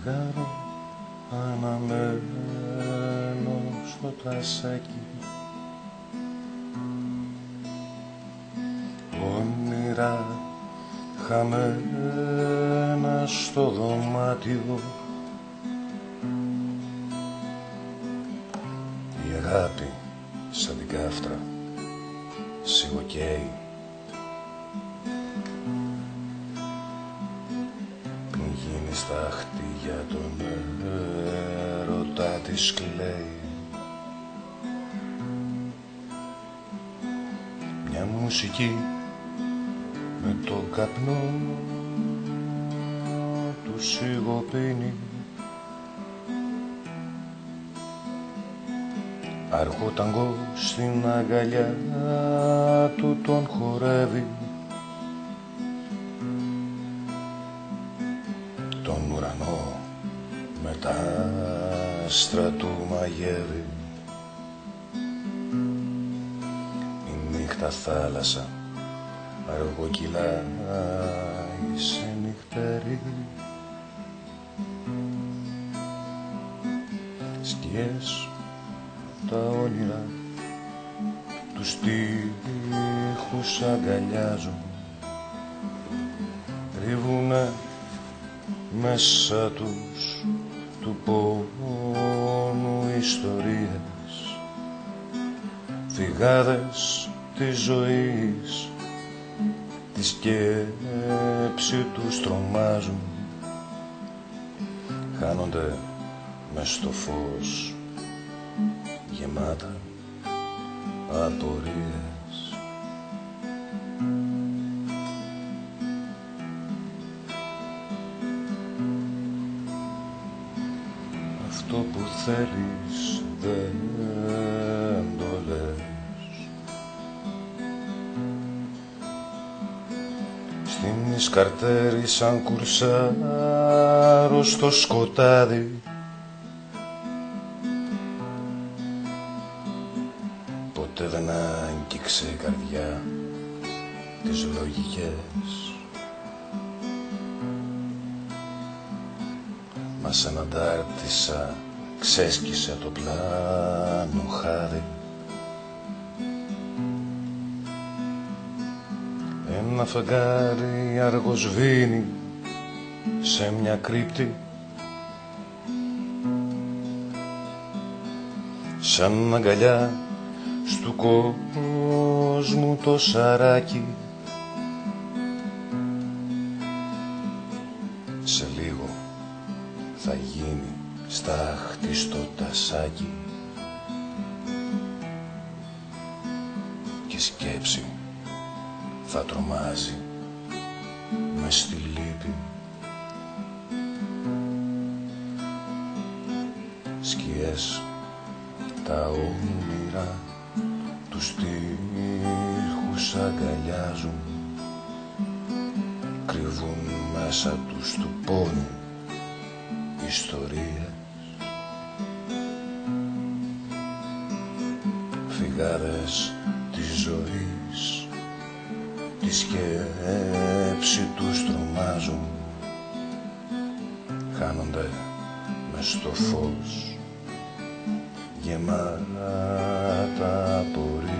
τσιγάρο αναμένο στο τασάκι, όνειρα χαμένα στο δωμάτιο, η αγάπη σαν την κάφτρα σιγοκαίει, πριν γίνει στάχτη για τον έρωτα της κλαίει. Μια μουσική με το καπνό του σιγοπίνει, αργό ταγκό στην αγκαλιά του τον χορεύει, τον ουρανό με τα άστρα του μαγεύει. Η νύχτα θάλασσα αργοκυλάει σε νυχτερί, σκιές τα όνειρα τους τοίχους αγκαλιάζουν, κρύβουνε μέσα τους του πόνου ιστορίες, φυγάδες της ζωής, τη σκέψη τους τρομάζουν, χάνονται μες στο φως γεμάτα απορίες. Αυτό που θέλεις δεν το λες, στην ισκαρτέρι σαν κουρσάρο στο σκοτάδι, ποτέ δεν άγγιξε η καρδιά τις λογικές, μα σαν αντάρτησα ξέσκισε το πλάνο χάρη. Ένα φεγγάρι αργοσβήνει σε μια κρύπτη, σαν αγκαλιά στου κόσμου το σαράκι. Σε λίγο θα γίνει στάχτη στο τασάκι και σκέψη θα τρομάζει μες στη λύπη. Σκιές τα όνειρα τους τοίχους αγκαλιάζουν, κρύβουν μέσα τους του πόνου ιστορίες, φυγάδες της ζωής, τη σκέψη τους τρομάζουν, χάνονται μες στο φως γεμάτα απορίες.